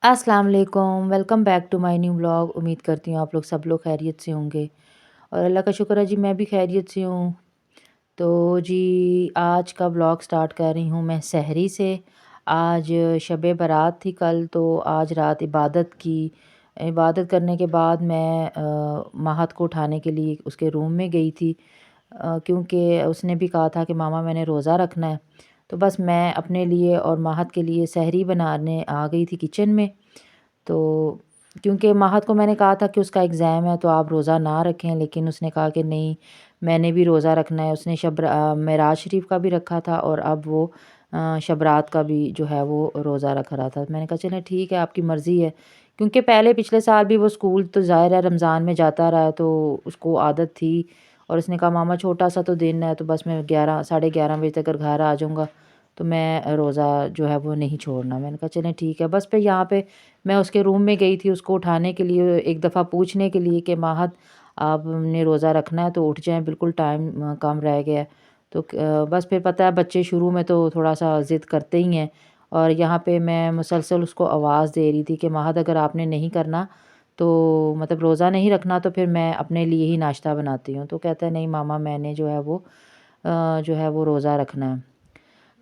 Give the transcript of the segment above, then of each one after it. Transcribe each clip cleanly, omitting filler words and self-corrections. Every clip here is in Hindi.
अस्सलाम वालेकुम, welcome back to my new vlog. उम्मीद करती हूँ आप लोग सब लोग खैरियत से होंगे और अल्लाह का शुक्र है जी मैं भी खैरियत से हूँ। तो जी आज का व्लॉग स्टार्ट कर रही हूँ मैं सहरी से। आज शब बारात थी कल, तो आज रात इबादत करने के बाद मैं महत को उठाने के लिए उसके रूम में गई थी, क्योंकि उसने भी कहा था कि मामा मैंने रोज़ा रखना है। तो बस मैं अपने लिए और महत के लिए सहरी बनाने आ गई थी किचन में। तो क्योंकि महत को मैंने कहा था कि उसका एग्ज़ाम है तो आप रोज़ा ना रखें, लेकिन उसने कहा कि नहीं मैंने भी रोज़ा रखना है। उसने मेराज शरीफ का भी रखा था और अब वो शब रात का भी जो है वो रोज़ा रख रहा था। मैंने कहा चलें ठीक है, आपकी मर्ज़ी है। क्योंकि पहले पिछले साल भी वो स्कूल तो ज़ाहिर है रमज़ान में जाता रहा है, तो उसको आदत थी। और उसने कहा मामा छोटा सा तो दिन है, तो बस मैं 11 साढ़े 11 बजे तक अगर घर आ जाऊँगा तो मैं रोज़ा जो है वो नहीं छोड़ना। मैंने कहा चलें ठीक है। बस फिर यहाँ पे मैं उसके रूम में गई थी उसको उठाने के लिए, एक दफ़ा पूछने के लिए कि महत आपने रोज़ा रखना है तो उठ जाएँ, बिल्कुल टाइम कम रह गया है। तो बस फिर पता है बच्चे शुरू में तो थोड़ा-सा ज़िद करते ही हैं। और यहाँ पे मैं मुसलसल उसको आवाज़ दे रही थी कि महत अगर आपने नहीं करना तो मतलब रोज़ा नहीं रखना तो फिर मैं अपने लिए ही नाश्ता बनाती हूँ। तो कहता है नहीं मामा मैंने जो है वो जो है वो रोज़ा रखना है।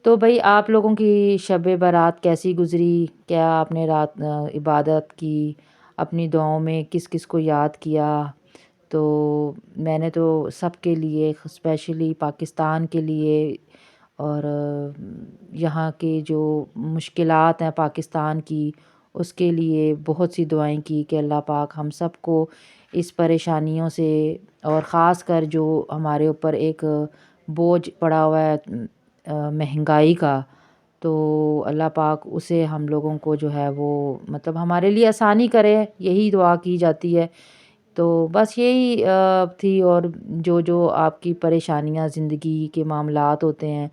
तो भई आप लोगों की शब बारात कैसी गुज़री? क्या आपने रात इबादत की? अपनी दुआओं में किस-किस को याद किया? तो मैंने तो सबके लिए स्पेशली पाकिस्तान के लिए और यहाँ के जो मुश्किलात हैं पाकिस्तान की, उसके लिए बहुत सी दुआएँ की कि अल्लाह पाक हम सबको इस परेशानियों से और ख़ास कर जो हमारे ऊपर एक बोझ पड़ा हुआ है महंगाई का, तो अल्लाह पाक उसे हम लोगों को जो है वो मतलब हमारे लिए आसानी करे, यही दुआ की जाती है। तो बस यही थी। और जो आपकी परेशानियाँ ज़िंदगी के मामलात होते हैं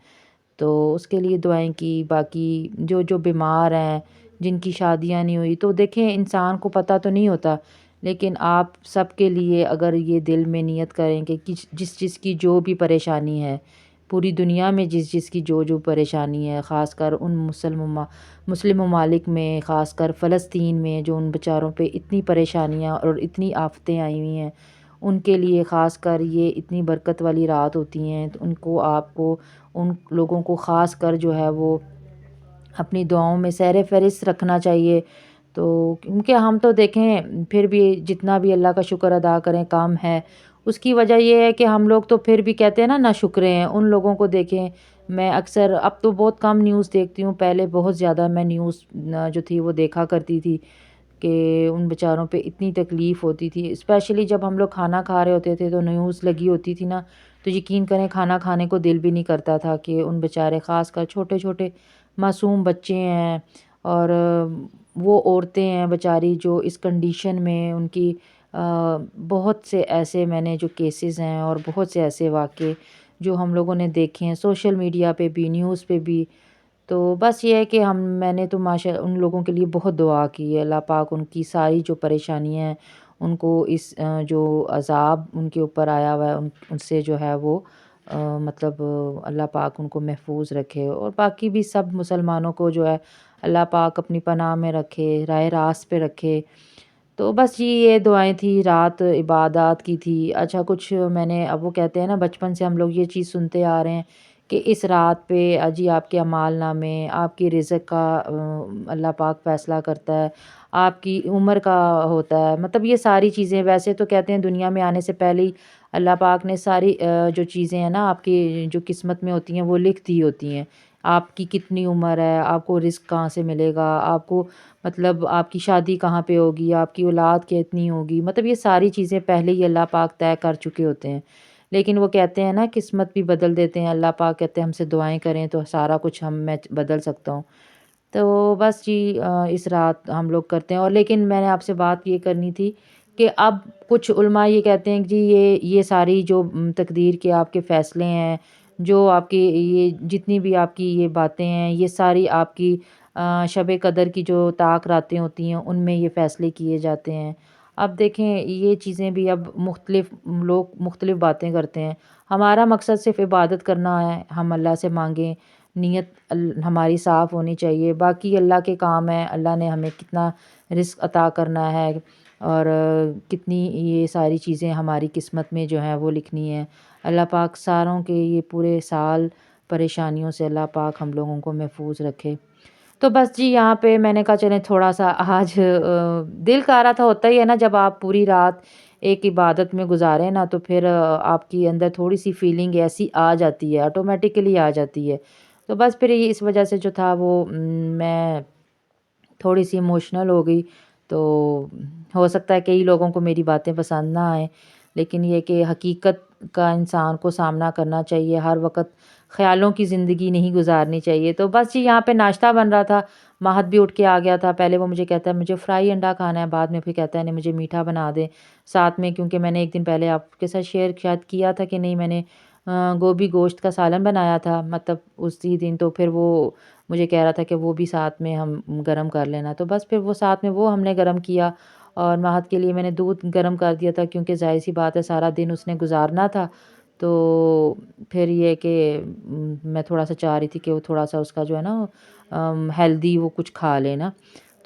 तो उसके लिए दुआएँ की। बाकी जो बीमार हैं, जिनकी शादियाँ नहीं हुई, तो देखें इंसान को पता तो नहीं होता, लेकिन आप सबके लिए अगर ये दिल में नियत करें कि जिस चीज़ की जो भी परेशानी है, पूरी दुनिया में जिस जिस की जो परेशानी है, ख़ासकर उन मुस्लिम ममालिक में, ख़ासकर फ़लस्तीन में जो उन बेचारों पे इतनी परेशानियाँ और इतनी आफ़तें आई हुई हैं, उनके लिए ख़ासकर ये इतनी बरकत वाली रात होती हैं। तो आपको उन लोगों को ख़ास कर जो है वो अपनी दुआओं में सर फ़हरिस्त रखना चाहिए। तो क्योंकि हम तो देखें फिर भी जितना भी अल्लाह का शुक्र अदा करें कम है। उसकी वजह ये है कि हम लोग तो फिर भी कहते हैं ना नाशुक्रे हैं। उन लोगों को देखें, मैं अक्सर अब तो बहुत कम न्यूज़ देखती हूँ, पहले बहुत ज़्यादा मैं न्यूज़ जो थी वो देखा करती थी कि उन बेचारों पे इतनी तकलीफ़ होती थी। स्पेशली जब हम लोग खाना खा रहे होते थे तो न्यूज़ लगी होती थी ना, तो यकीन करें खाना खाने को दिल भी नहीं करता था कि उन बेचारे ख़ासकर छोटे-छोटे मासूम बच्चे हैं और वो औरतें हैं बेचारी जो इस कंडीशन में उनकी बहुत से ऐसे मैंने जो केसेस हैं और बहुत से ऐसे वाक़ये जो हम लोगों ने देखे हैं सोशल मीडिया पे भी, न्यूज़ पे भी। तो बस ये है कि मैंने तो माशा उन लोगों के लिए बहुत दुआ की है, अल्लाह पाक उनकी सारी जो परेशानियाँ हैं, उनको इस जो अज़ाब उनके ऊपर आया हुआ है उनसे जो है वो मतलब अल्लाह पाक उनको महफूज रखे और बाकी भी सब मुसलमानों को जो है अल्लाह पाक अपनी पनाह में रखे, राह रास्त पे रखे। तो बस जी ये दुआएँ थी, रात इबादत की थी। अच्छा कुछ मैंने अब वो कहते हैं ना बचपन से हम लोग ये चीज़ सुनते आ रहे हैं कि इस रात पे जी आपके अमालनामे, आपकी रिज़्क का अल्लाह पाक फ़ैसला करता है, आपकी उम्र का होता है। मतलब ये सारी चीज़ें वैसे तो कहते हैं दुनिया में आने से पहले ही अल्लाह पाक ने सारी जो चीज़ें हैं ना आपकी जो किस्मत में होती हैं वो लिख दी होती हैं। आपकी कितनी उम्र है, आपको रिज़्क कहाँ से मिलेगा, आपको मतलब आपकी शादी कहाँ पे होगी, आपकी औलाद कितनी होगी, मतलब ये सारी चीज़ें पहले ही अल्लाह पाक तय कर चुके होते हैं। लेकिन वो कहते हैं ना किस्मत भी बदल देते हैं, अल्लाह पाक कहते हैं हमसे दुआएँ करें तो सारा कुछ मैं बदल सकता हूँ। तो बस जी इस रात हम लोग करते हैं। और लेकिन मैंने आपसे बात ये करनी थी कि अब कुछ उलमा ये कहते हैं कि जी ये सारी जो तकदीर के आपके फ़ैसले हैं, जो आपकी ये जितनी भी आपकी ये बातें हैं, ये सारी आपकी शब कदर की जो ताक रातें होती हैं, उनमें ये फ़ैसले किए जाते हैं। अब देखें ये चीज़ें भी अब लोग मुख्तलिफ़ बातें करते हैं। हमारा मकसद सिर्फ़ इबादत करना है, हम अल्लाह से माँगें, नीयत हमारी साफ़ होनी चाहिए। बाकी अल्लाह के काम है, अल्लाह ने हमें कितना रिज़्क अता करना है और कितनी ये सारी चीज़ें हमारी किस्मत में जो है वो लिखनी है। अल्लाह पाक सारों के ये पूरे साल परेशानियों से अल्लाह पाक हम लोगों को महफूज रखे। तो बस जी यहाँ पे मैंने कहा चलें थोड़ा-सा आज दिल का रहा था, होता ही है ना जब आप पूरी रात एक इबादत में गुज़ारें ना तो फिर आपकी अंदर थोड़ी-सी फ़ीलिंग ऐसी आ जाती है, ऑटोमेटिकली आ जाती है। तो बस फिर ये इस वज़ह से जो था वो मैं थोड़ी-सी इमोशनल हो गई। तो हो सकता है कई लोगों को मेरी बातें पसंद ना आएँ, लेकिन ये कि हकीकत का इंसान को सामना करना चाहिए, हर वक़्त ख़्यालों की ज़िंदगी नहीं गुज़ारनी चाहिए। तो बस जी यहाँ पे नाश्ता बन रहा था, महत भी उठ के आ गया था। पहले वो मुझे कहता है मुझे फ्राई अंडा खाना है, बाद में फिर कहता है नहीं मुझे मीठा बना दें। साथ में क्योंकि मैंने एक दिन पहले आपके साथ शेयर शायद किया था कि नहीं, मैंने गोभी गोश्त का सालन बनाया था मतलब उसी दिन, तो फिर वो मुझे कह रहा था कि वो भी साथ में हम गरम कर लेना। तो बस फिर वो साथ में वो हमने गरम किया और महत के लिए मैंने दूध गरम कर दिया था क्योंकि ज़ाहिर-सी बात है सारा दिन उसने गुज़ारना था। तो फिर ये कि मैं थोड़ा-सा चाह रही थी कि वो थोड़ा-सा उसका जो है ना हेल्दी वो कुछ खा ले ना।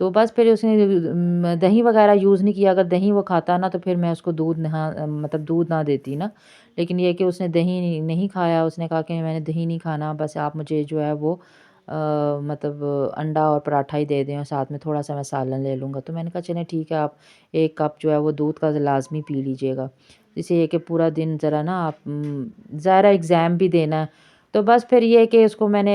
तो बस फिर उसने दही वग़ैरह यूज़ नहीं किया, अगर दही वो खाता ना तो फिर मैं उसको दूध मतलब दूध ना देती ना। लेकिन ये है कि उसने दही नहीं खाया, उसने कहा कि मैंने दही नहीं खाना, बस आप मुझे जो है वो मतलब अंडा और पराठा ही दे दें और साथ में थोड़ा-सा मैं सालन ले लूँगा। तो मैंने कहा चलें ठीक है, आप 1 कप जो है वो दूध का लाज़मी पी लीजिएगा। इससे ये कि पूरा दिन ज़रा ना आप ज़ाहिर है एग्ज़ाम भी देना है। तो बस फिर ये है कि उसको मैंने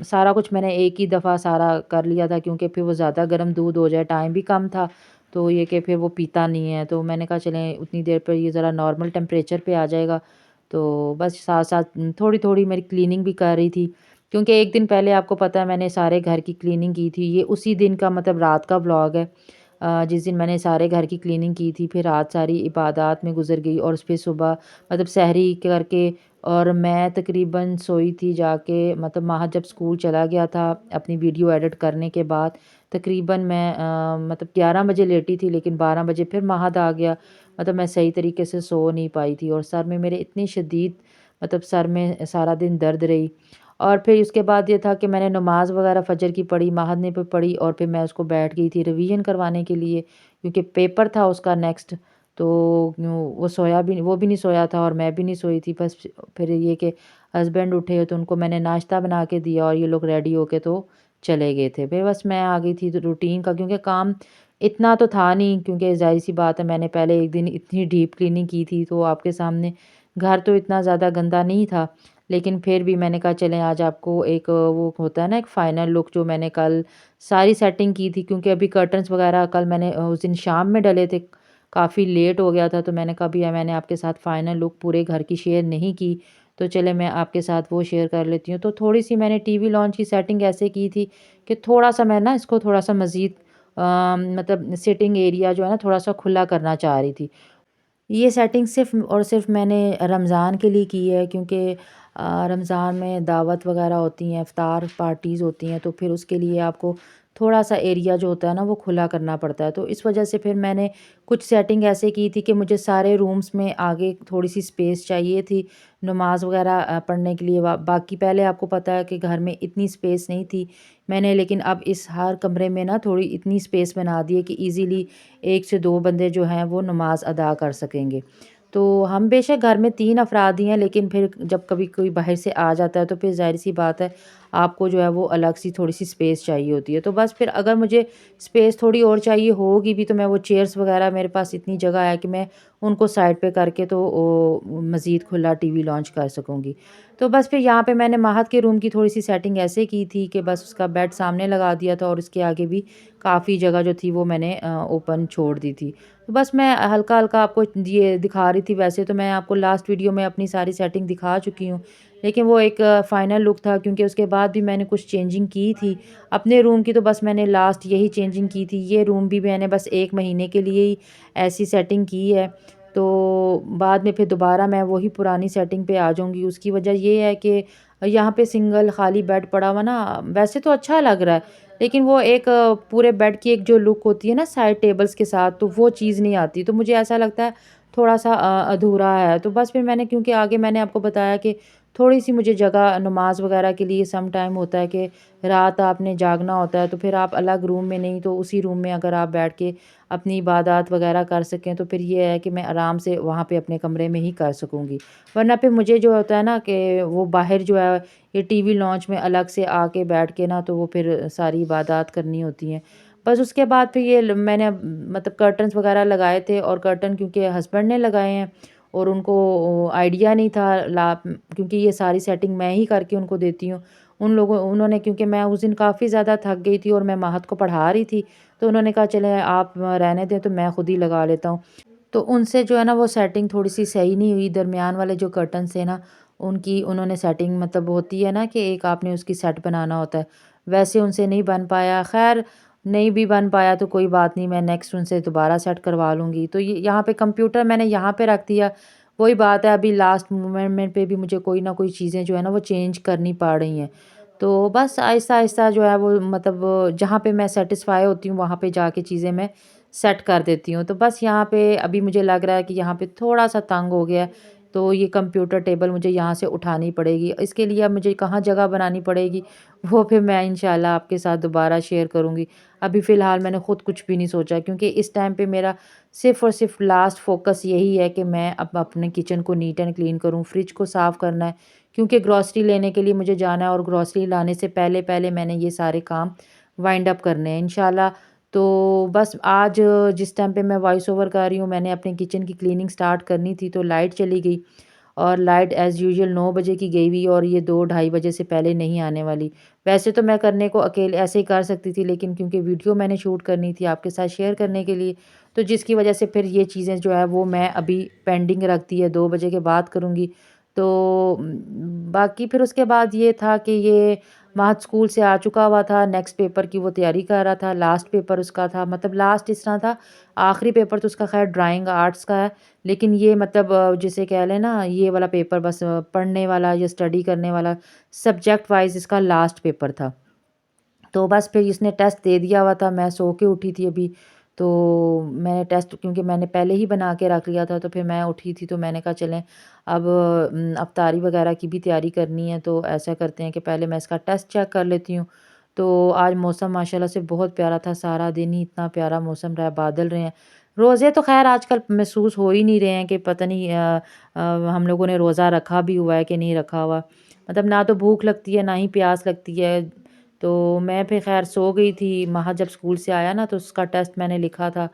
सारा कुछ मैंने एक ही दफ़ा सारा कर लिया था क्योंकि फिर वो ज़्यादा गर्म दूध हो जाए, टाइम भी कम था। तो ये कि फिर वो पीता नहीं है, तो मैंने कहा चलें उतनी देर पर ये ज़रा नॉर्मल टेम्परेचर पे आ जाएगा। तो बस साथ-साथ थोड़ी-थोड़ी मेरी क्लीनिंग भी कर रही थी क्योंकि 1 दिन पहले आपको पता है मैंने सारे घर की क्लीनिंग की थी। ये उसी दिन का मतलब रात का व्लॉग है। जिस दिन मैंने सारे घर की क्लीनिंग की थी, फिर रात सारी इबादत में गुज़र गई और फिर सुबह मतलब सहरी करके और मैं तकरीबन सोई थी जाके, मतलब महद जब स्कूल चला गया था अपनी वीडियो एडिट करने के बाद, तकरीबन मैं मतलब 11 बजे लेटी थी लेकिन 12 बजे फिर महद आ गया। मतलब मैं सही तरीके से सो नहीं पाई थी और सर में मेरे इतनी शदीद मतलब सर में सारा दिन दर्द रही। और फिर उसके बाद ये था कि मैंने नमाज़ वग़ैरह फ़जर की पढ़ी, महद ने भी पढ़ी और फिर मैं उसको बैठ गई थी रिवीजन करवाने के लिए क्योंकि पेपर था उसका नेक्स्ट। तो वो सोया भी वो भी नहीं सोया था और मैं भी नहीं सोई थी। बस फिर ये कि हस्बैंड उठे तो उनको मैंने नाश्ता बना के दिया और ये लोग रेडी होके तो चले गए थे। फिर बस मैं आ गई थी तो रूटीन का क्योंकि काम इतना तो था नहीं क्योंकि ज़ाहिर-सी बात है मैंने पहले एक दिन इतनी डीप क्लीनिंग की थी तो आपके सामने घर तो इतना ज़्यादा गंदा नहीं था। लेकिन फिर भी मैंने कहा चलें आज आपको एक वो होता है ना एक फ़ाइनल लुक, जो मैंने कल सारी सेटिंग की थी क्योंकि अभी कर्टन्स वग़ैरह कल मैंने उस दिन शाम में डले थे, काफ़ी लेट हो गया था तो मैंने कहा भैया मैंने आपके साथ फ़ाइनल लुक पूरे घर की शेयर नहीं की, तो चले मैं आपके साथ वो शेयर कर लेती हूँ। तो थोड़ी-सी मैंने टीवी लॉन्च की सेटिंग ऐसे की थी कि थोड़ा-सा मैं ना इसको थोड़ा-सा मज़ीद मतलब सिटिंग एरिया जो है ना थोड़ा-सा खुला करना चाह रही थी। ये सेटिंग सिर्फ़ और सिर्फ़ मैंने रमज़ान के लिए की है क्योंकि रमज़ान में दावत वग़ैरह होती हैं, इफ़्तार पार्टीज़ होती हैं, तो फिर उसके लिए आपको थोड़ा-सा एरिया जो होता है ना वो खुला करना पड़ता है। तो इस वजह से फिर मैंने कुछ सेटिंग ऐसे की थी कि मुझे सारे रूम्स में आगे थोड़ी-सी स्पेस चाहिए थी नमाज़ वग़ैरह पढ़ने के लिए। बाकी पहले आपको पता है कि घर में इतनी स्पेस नहीं थी। मैंने लेकिन अब इस हर कमरे में ना थोड़ी इतनी स्पेस बना दी है कि ईज़िली 1 से 2 बंदे जो हैं वो नमाज़ अदा कर सकेंगे। तो हम बेशक घर में 3 अफ़राद ही हैं लेकिन फिर जब कभी कोई बाहर से आ जाता है तो फिर ज़ाहिर-सी बात है आपको जो है वो अलग सी थोड़ी-सी स्पेस चाहिए होती है। तो बस फिर अगर मुझे स्पेस थोड़ी और चाहिए होगी भी तो मैं वो चेयर्स वग़ैरह मेरे पास इतनी जगह है कि मैं उनको साइड पे करके तो मज़ीद खुला टीवी लॉन्च कर सकूँगी। तो बस फिर यहाँ पे मैंने महत के रूम की थोड़ी-सी सेटिंग ऐसे की थी कि बस उसका बेड सामने लगा दिया था और उसके आगे भी काफ़ी जगह जो थी वो मैंने ओपन छोड़ दी थी। तो बस मैं हल्का-हल्का आपको ये दिखा रही थी, वैसे तो मैं आपको लास्ट वीडियो में अपनी सारी सेटिंग दिखा चुकी हूँ। लेकिन वो एक फ़ाइनल लुक था क्योंकि उसके बाद भी मैंने कुछ चेंजिंग की थी। अपने रूम की तो बस मैंने लास्ट यही चेंजिंग की थी। ये रूम भी मैंने बस 1 महीने के लिए ही ऐसी सेटिंग की है। तो बाद में फिर दोबारा मैं वही पुरानी सेटिंग पे आ जाऊँगी। उसकी वजह ये है कि यहाँ पे सिंगल खाली बेड पड़ा हुआ ना, वैसे तो अच्छा लग रहा है, लेकिन वो एक पूरे बेड की एक जो लुक होती है ना साइड टेबल्स के साथ, तो वो चीज़ नहीं आती। तो मुझे ऐसा लगता है थोड़ा-सा अधूरा है। तो बस फिर मैंने क्योंकि आगे मैंने आपको बताया कि थोड़ी-सी मुझे जगह नमाज़ वग़ैरह के लिए सम टाइम होता है कि रात आपने जागना होता है, तो फिर आप अलग रूम में नहीं तो उसी रूम में अगर आप बैठ के अपनी इबादत वग़ैरह कर सकें, तो फिर ये है कि मैं आराम से वहाँ पे अपने कमरे में ही कर सकूँगी। वरना फिर मुझे जो होता है ना कि वो बाहर जो है ये टीवी लॉन्च में अलग से आके बैठ के ना, तो वो फिर सारी इबादत करनी होती हैं। बस उसके बाद फिर ये मैंने मतलब कर्टन्स वग़ैरह लगाए थे, और कर्टन क्योंकि हस्बैंड ने लगाए हैं और उनको आइडिया नहीं था क्योंकि ये सारी सेटिंग मैं ही करके उनको देती हूँ। उन्होंने, क्योंकि मैं उस दिन काफ़ी ज़्यादा थक गई थी और मैं महत को पढ़ा रही थी, तो उन्होंने कहा चलें आप रहने दें, तो मैं खुद ही लगा लेता हूँ। तो उनसे जो है ना वो सेटिंग थोड़ी-सी सही नहीं हुई, दरमियान वाले जो कर्टन्स थे ना, उनकी उन्होंने सेटिंग, मतलब होती है ना कि एक आपने उसकी सेट बनाना होता है, वैसे उनसे नहीं बन पाया। ख़ैर नहीं भी बन पाया तो कोई बात नहीं, मैं नेक्स्ट उनसे दोबारा सेट करवा लूँगी। तो ये यहाँ पे कंप्यूटर मैंने यहाँ पे रख दिया, वही बात है अभी लास्ट मोमेंट पे भी मुझे कोई ना कोई चीज़ें जो है ना वो चेंज करनी पड़ रही हैं। तो बस आहिस्ता-आहिस्ता जो है वो, मतलब जहाँ पे मैं सैटिस्फ़ाई होती हूँ वहाँ पे जाके चीज़ें मैं सेट कर देती हूँ। तो बस यहाँ पे अभी मुझे लग रहा है कि यहाँ पे थोड़ा-सा तंग हो गया है, तो ये कंप्यूटर टेबल मुझे यहाँ से उठानी पड़ेगी। इसके लिए अब मुझे कहाँ जगह बनानी पड़ेगी, वो फिर मैं इंशाल्लाह आपके साथ दोबारा शेयर करूँगी। अभी फ़िलहाल मैंने खुद कुछ भी नहीं सोचा, क्योंकि इस टाइम पे मेरा सिर्फ़ और सिर्फ़ लास्ट फ़ोकस यही है कि मैं अब अपने किचन को नीट एंड क्लीन करूँ, फ्रिज को साफ़ करना है, क्योंकि ग्रॉसरी लेने के लिए मुझे जाना है और ग्रॉसरी लाने से पहले-पहले मैंने ये सारे काम वाइंड अप करने हैं इंशाल्लाह। तो बस आज जिस टाइम पे मैं वॉइस ओवर कर रही हूँ, मैंने अपने किचन की क्लीनिंग स्टार्ट करनी थी, तो लाइट चली गई, और लाइट एज़ यूजुअल 9 बजे की गई हुई, और ये 2 ढाई बजे से पहले नहीं आने वाली। वैसे तो मैं करने को अकेले ऐसे ही कर सकती थी, लेकिन क्योंकि वीडियो मैंने शूट करनी थी आपके साथ शेयर करने के लिए, तो जिसकी वजह से फिर ये चीज़ें जो है वो मैं अभी पेंडिंग रख दी है, 2 बजे के बाद करूँगी। तो बाकी फिर उसके बाद ये था कि ये महत स्कूल से आ चुका हुआ था, नेक्स्ट पेपर की वो तैयारी कर रहा था, लास्ट पेपर उसका था, मतलब लास्ट इस तरह था, आखिरी पेपर तो उसका ख़ैर ड्राइंग आर्ट्स का है, लेकिन ये मतलब जिसे कह लें ना, ये वाला पेपर बस पढ़ने वाला या स्टडी करने वाला सब्जेक्ट वाइज़ इसका लास्ट पेपर था। तो बस फिर इसने टेस्ट दे दिया हुआ था, मैं सो के उठी थी अभी, तो मैंने टेस्ट क्योंकि मैंने पहले ही बना के रख लिया था, तो फिर मैं उठी थी तो मैंने कहा चलें अब अफ्तारी वगैरह की भी तैयारी करनी है, तो ऐसा करते हैं कि पहले मैं इसका टेस्ट चेक कर लेती हूँ। तो आज मौसम माशाल्लाह से बहुत प्यारा था, सारा दिन ही इतना प्यारा मौसम रहा, बादल रहे हैं। रोज़े तो ख़ैर आजकल महसूस हो ही नहीं रहे हैं कि पता नहीं हम लोगों ने रोज़ा रखा भी हुआ है कि नहीं रखा हुआ। मतलब ना तो भूख लगती है, ना ही प्यास लगती है। तो मैं फिर ख़ैर सो गई थी। महा जब स्कूल से आया ना तो उसका टेस्ट मैंने लिखा था,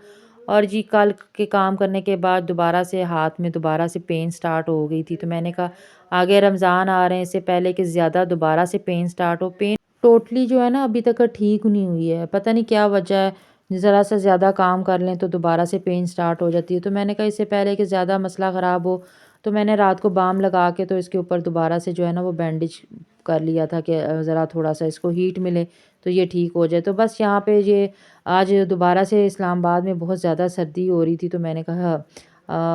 और जी कल के काम करने के बाद दोबारा से हाथ में दोबारा से पेन स्टार्ट हो गई थी। तो मैंने कहा आगे रमज़ान आ रहे हैं, इससे पहले कि ज़्यादा दोबारा से पेन स्टार्ट हो। पेन टोटली जो है ना अभी तक ठीक नहीं हुई है, पता नहीं क्या वजह है। ज़रा सा ज़्यादा काम कर लें तो दोबारा से पेन स्टार्ट हो जाती है। तो मैंने कहा इससे पहले कि ज़्यादा मसला ख़राब हो, तो मैंने रात को बाम लगा के तो इसके ऊपर दोबारा से जो है ना वो बैंडेज कर लिया था कि ज़रा थोड़ा-सा इसको हीट मिले तो ये ठीक हो जाए। तो बस यहाँ पे ये आज दोबारा से इस्लामाबाद में बहुत ज़्यादा सर्दी हो रही थी, तो मैंने कहा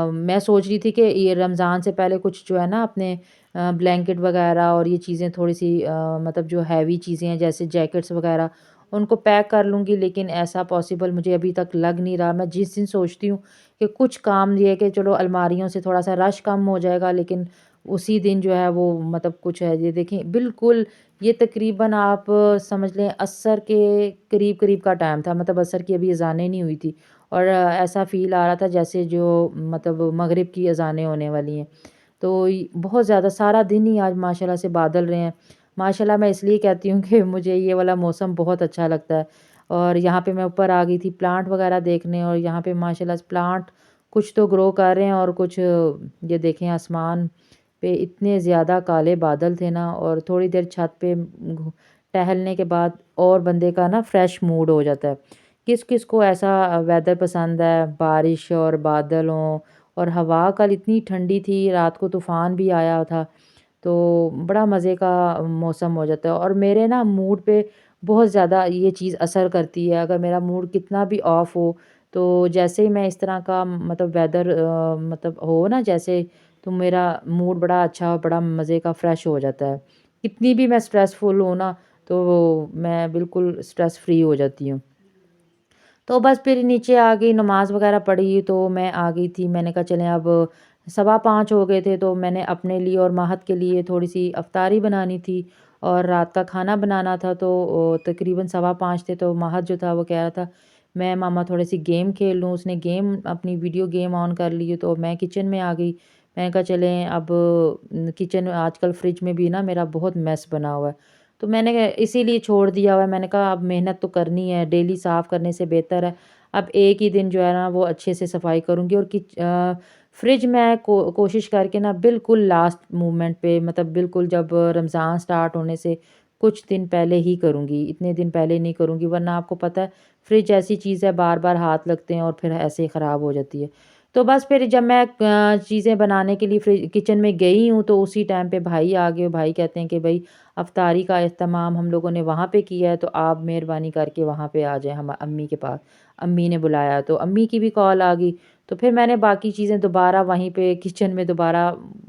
मैं सोच रही थी कि ये रमज़ान से पहले कुछ जो है ना अपने ब्लैंकेट वगैरह और ये चीज़ें थोड़ी-सी मतलब जो हैवी चीज़ें हैं जैसे जैकेट्स वगैरह उनको पैक कर लूँगी, लेकिन ऐसा पॉसिबल मुझे अभी तक लग नहीं रहा। मैं जिस दिन सोचती हूँ कि कुछ काम ये है कि चलो अलमारियों से थोड़ा-सा रश कम हो जाएगा, लेकिन उसी दिन जो है वो मतलब कुछ है। ये देखें बिल्कुल ये तकरीबन आप समझ लें असर के करीब-करीब का टाइम था, मतलब असर की अभी अज़ानें नहीं हुई थी, और ऐसा फ़ील आ रहा था जैसे जो मतलब मगरिब की अज़ानें होने वाली हैं। तो बहुत ज़्यादा सारा दिन ही आज माशाल्लाह से बादल रहे हैं। माशाल्लाह मैं इसलिए कहती हूँ कि मुझे ये वाला मौसम बहुत अच्छा लगता है, और यहाँ पे मैं ऊपर आ गई थी प्लांट वगैरह देखने, और यहाँ पे माशाल्लाह से प्लांट कुछ तो ग्रो कर रहे हैं, और कुछ ये देखें आसमान पे इतने ज़्यादा काले बादल थे ना, और थोड़ी देर छत पे टहलने के बाद और बंदे का ना फ्रेश मूड हो जाता है। किस किस को ऐसा वेदर पसंद है, बारिश और बादल हों, और हवा कल इतनी ठंडी थी, रात को तूफ़ान भी आया था, तो बड़ा मज़े का मौसम हो जाता है। और मेरे ना मूड पे बहुत ज़्यादा ये चीज़ असर करती है, अगर मेरा मूड कितना भी ऑफ हो, तो जैसे ही मैं इस तरह का मतलब वेदर मतलब हो ना जैसे, तो मेरा मूड बड़ा अच्छा और बड़ा मज़े का फ्रेश हो जाता है। कितनी भी मैं स्ट्रेसफुल हूँ ना, तो मैं बिल्कुल स्ट्रेस फ्री हो जाती हूँ। तो बस फिर नीचे आ गई, नमाज़ वग़ैरह पढ़ी तो मैं आ गई थी। मैंने कहा चलें अब 5:15 हो गए थे, तो मैंने अपने लिए और महत के लिए थोड़ी-सी अफ़्तारी बनानी थी और रात का खाना बनाना था। तो तकरीबन 5:15 थे, तो महत जो था वो कह रहा था, मैं मामा थोड़ी-सी गेम खेल लूँ। उसने गेम अपनी वीडियो गेम ऑन कर ली, तो मैं किचन में आ गई। मैंने कहा चलें अब किचन में आजकल फ्रिज में भी ना मेरा बहुत मेस बना हुआ है, तो मैंने इसीलिए छोड़ दिया हुआ है। मैंने कहा अब मेहनत तो करनी है, डेली साफ़ करने से बेहतर है अब एक ही दिन जो है ना वो अच्छे से सफाई करूँगी। और फ्रिज मैं कोशिश करके ना बिल्कुल लास्ट मोमेंट पे, मतलब बिल्कुल जब रमज़ान स्टार्ट होने से कुछ दिन पहले ही करूँगी, इतने दिन पहले नहीं करूँगी, वरना आपको पता है फ्रिज ऐसी चीज़ है बार-बार हाथ लगते हैं और फिर ऐसे ही ख़राब हो जाती है। तो बस फिर जब मैं चीज़ें बनाने के लिए फ्रिज किचन में गई हूँ, तो उसी टाइम पे भाई आ गए। भाई कहते हैं कि भई अफ़्तारी का इह्तमाम हम लोगों ने वहाँ पे किया है, तो आप मेहरबानी करके वहाँ पे आ जाएँ हम अम्मी के पास। अम्मी ने बुलाया, तो अम्मी की भी कॉल आ गई। तो फिर मैंने बाकी चीज़ें दोबारा वहीं पे किचन में दोबारा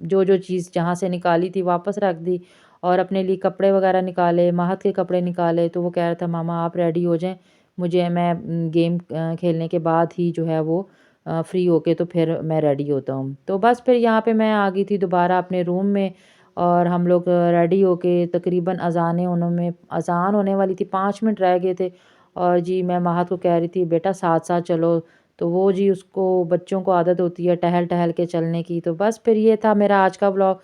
जो-जो चीज़ जहाँ से निकाली थी वापस रख दी और अपने लिए कपड़े वगैरह निकाले, महत के कपड़े निकाले। तो वो कह रहा था मामा आप रेडी हो जाएँ, मुझे मैं गेम खेलने के बाद ही जो है वो फ्री होके तो फिर मैं रेडी होता हूँ। तो बस फिर यहाँ पे मैं आ गई थी दोबारा अपने रूम में और हम लोग रेडी होके तकरीबन अज़ान होने वाली थी, 5 मिनट रह गए थे। और जी मैं महत को कह रही थी बेटा साथ-साथ चलो, तो वो जी उसको बच्चों को आदत होती है टहल-टहल के चलने की। तो बस फिर ये था मेरा आज का व्लॉग।